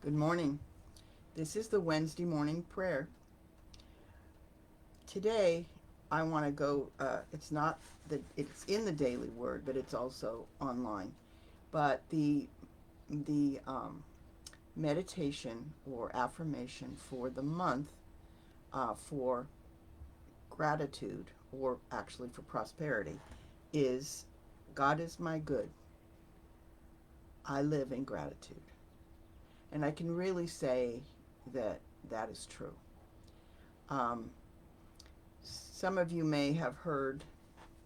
Good morning. This is the Wednesday morning prayer. Today, I want to go. It's in the Daily Word, but it's also online. But the meditation or affirmation for the month for gratitude, or actually for prosperity, is God is my good. I live in gratitude, and I can really say that that is true. Um, Some of you may have heard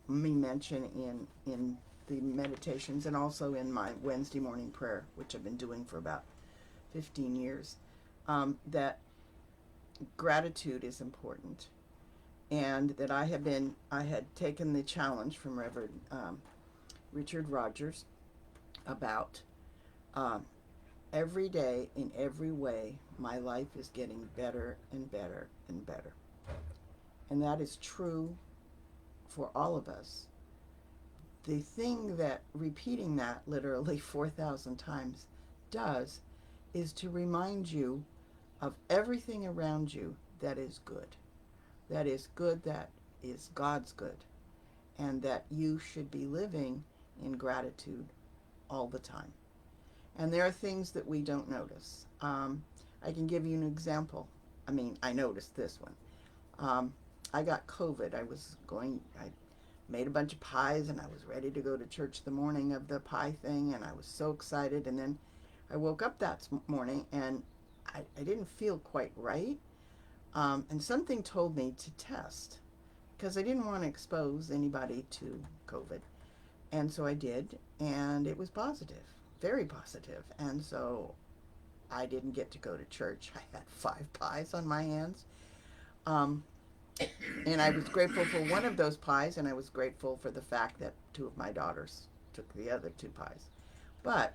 me mention in the meditations and also in my Wednesday morning prayer, which I've been doing for about 15 years, that gratitude is important, and that I had taken the challenge from Reverend Richard Rogers about um, every day in every way my life is getting better and better and better, and that is true for all of us. The thing that repeating that literally 4,000 times does is to remind you of everything around you that is good. That is good, that is God's good, and that you should be living in gratitude all the time. And there are things that we don't notice. I can give you an example. I noticed this one. Um, I got COVID. I made a bunch of pies and I was ready to go to church the morning of the pie thing, and I was so excited. And then I woke up that morning and I didn't feel quite right. And something told me to test because I didn't want to expose anybody to COVID. And so I did, and it was positive, very positive. And so I didn't get to go to church. I had 5 pies on my hands. Um, and I was grateful for one of those pies, and I was grateful for the fact that 2 of my daughters took the other 2 pies. But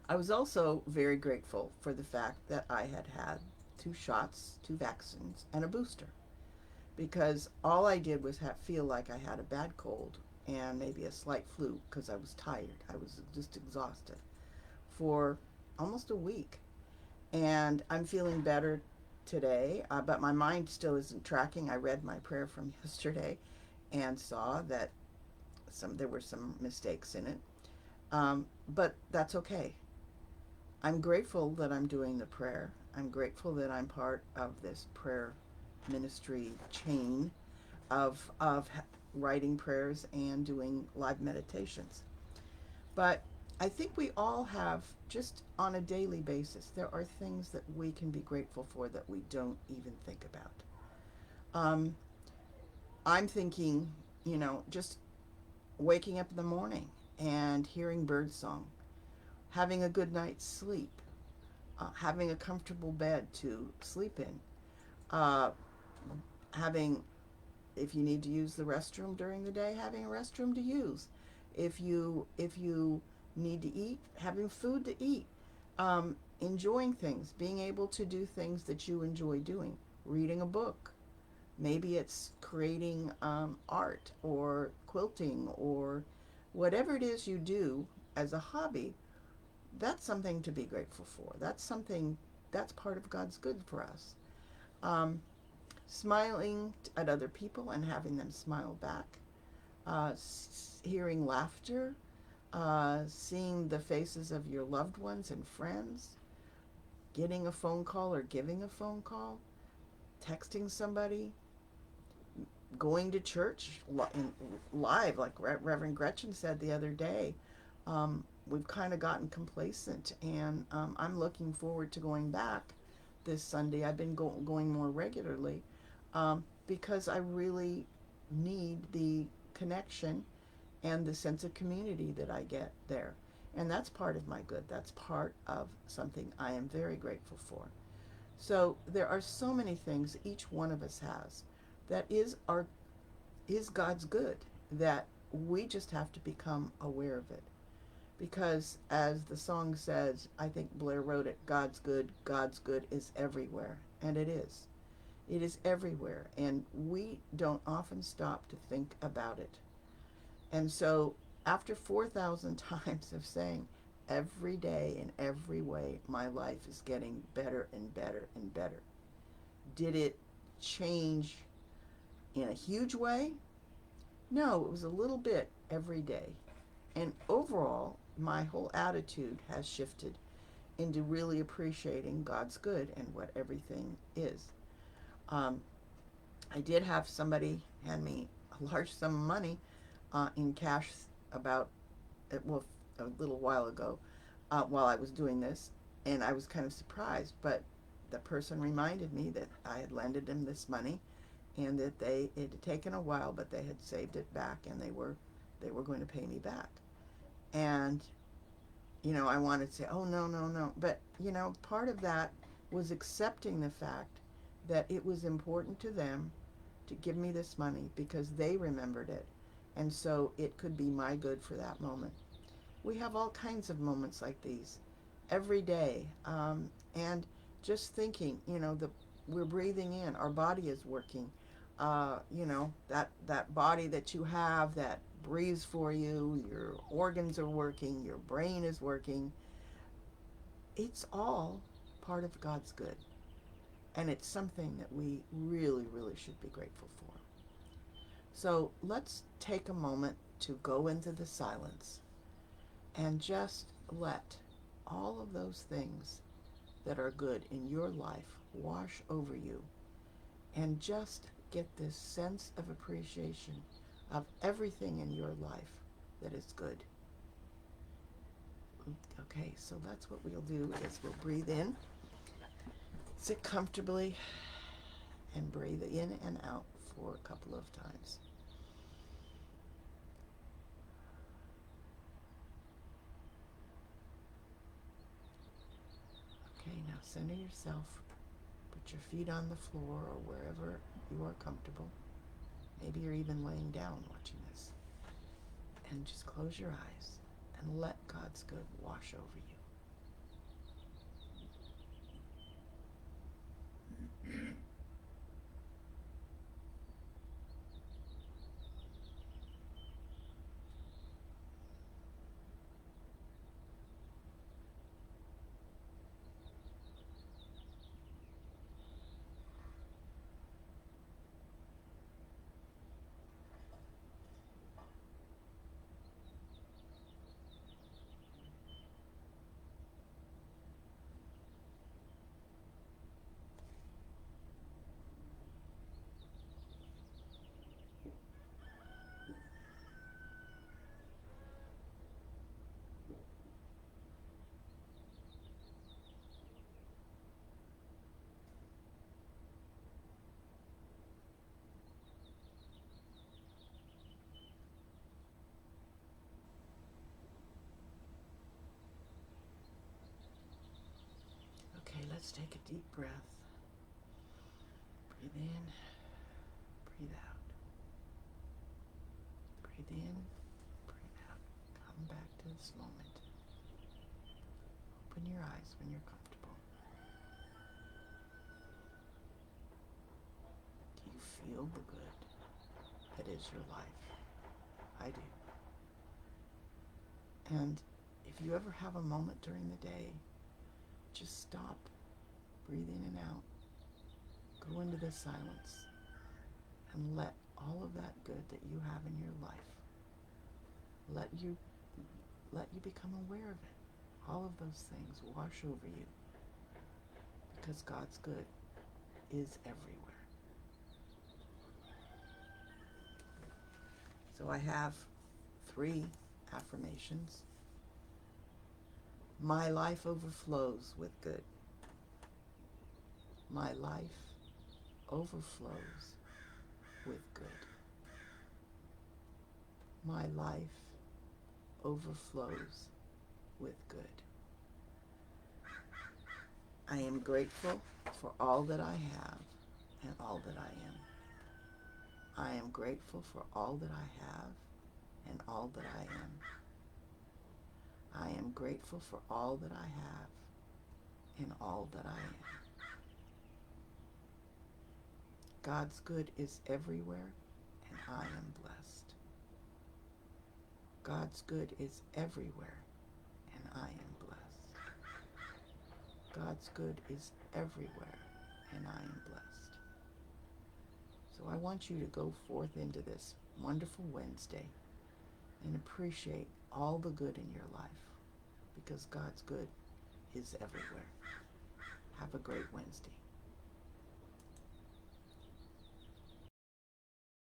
I was also very grateful for the fact that I had had 2 shots, 2 vaccines, and a booster, because all I did was feel like I had a bad cold and maybe a slight flu because I was tired. I was just exhausted for almost a week. And I'm feeling better today, but my mind still isn't tracking. I read my prayer from yesterday and saw that there were some mistakes in it, but that's okay. I'm grateful that I'm doing the prayer. I'm grateful that I'm part of this prayer ministry chain of writing prayers and doing live meditations. But I think we all have, just on a daily basis, there are things that we can be grateful for that we don't even think about. Um, I'm thinking, just waking up in the morning and hearing birdsong, having a good night's sleep, having a comfortable bed to sleep in, uh, having, if you need to use the restroom during the day, having a restroom to use. If you need to eat, having food to eat, enjoying things, being able to do things that you enjoy doing, reading a book. Maybe it's creating art or quilting or whatever it is you do as a hobby. That's something to be grateful for. That's part of God's good for us. Um, Smiling at other people and having them smile back, hearing laughter, seeing the faces of your loved ones and friends, getting a phone call or giving a phone call, texting somebody, going to church live, like Reverend Gretchen said the other day. We've kind of gotten complacent, and I'm looking forward to going back this Sunday. I've been going more regularly, because I really need the connection and the sense of community that I get there. And that's part of my good. That's part of something I am very grateful for. So there are so many things each one of us has that is God's good, that we just have to become aware of it. Because as the song says, I think Blair wrote it, God's good is everywhere. And it is. It is everywhere. And we don't often stop to think about it. And so after 4,000 times of saying, Every day, in every way, my life is getting better and better and better. Did it change in a huge way? No, it was a little bit every day. And overall, my whole attitude has shifted into really appreciating God's good and what everything is. Um, I did have somebody hand me a large sum of money in cash about, well, a little while ago while I was doing this, and I was kind of surprised, but the person reminded me that I had lended them this money and that it had taken a while, but they had saved it back and they were going to pay me back. And I wanted to say, oh, no, no, no. But, part of that was accepting the fact that it was important to them to give me this money because they remembered it. And so it could be my good for that moment. We have all kinds of moments like these every day. And just thinking, we're breathing in, our body is working. That body that you have that breathes for you, your organs are working, your brain is working. It's all part of God's good. And it's something that we really, really should be grateful for. So let's take a moment to go into the silence and just let all of those things that are good in your life wash over you and just get this sense of appreciation of everything in your life that is good. Okay, so that's what we'll do is we'll breathe in, sit comfortably, and breathe in and out for a couple of times. Okay, now center yourself. Put your feet on the floor or wherever you are comfortable. Maybe you're even laying down watching this. And just close your eyes and let God's good wash over you. Okay, let's take a deep breath. Breathe in, breathe out. Breathe in, breathe out. Come back to this moment. Open your eyes when you're comfortable. Do you feel the good that is your life? I do. And if you ever have a moment during the day, just stop, breathe in and out, go into the silence, and let all of that good that you have in your life, let you become aware of it. All of those things wash over you because God's good is everywhere. So I have 3 affirmations. My life overflows with good. My life overflows with good. My life overflows with good. I am grateful for all that I have and all that I am. I am grateful for all that I have and all that I am. I am grateful for all that I have and all that I am. God's good is everywhere, and I am blessed. God's good is everywhere, and I am blessed. God's good is everywhere, and I am blessed. So I want you to go forth into this wonderful Wednesday and appreciate all the good in your life, because God's good is everywhere. Have a great Wednesday.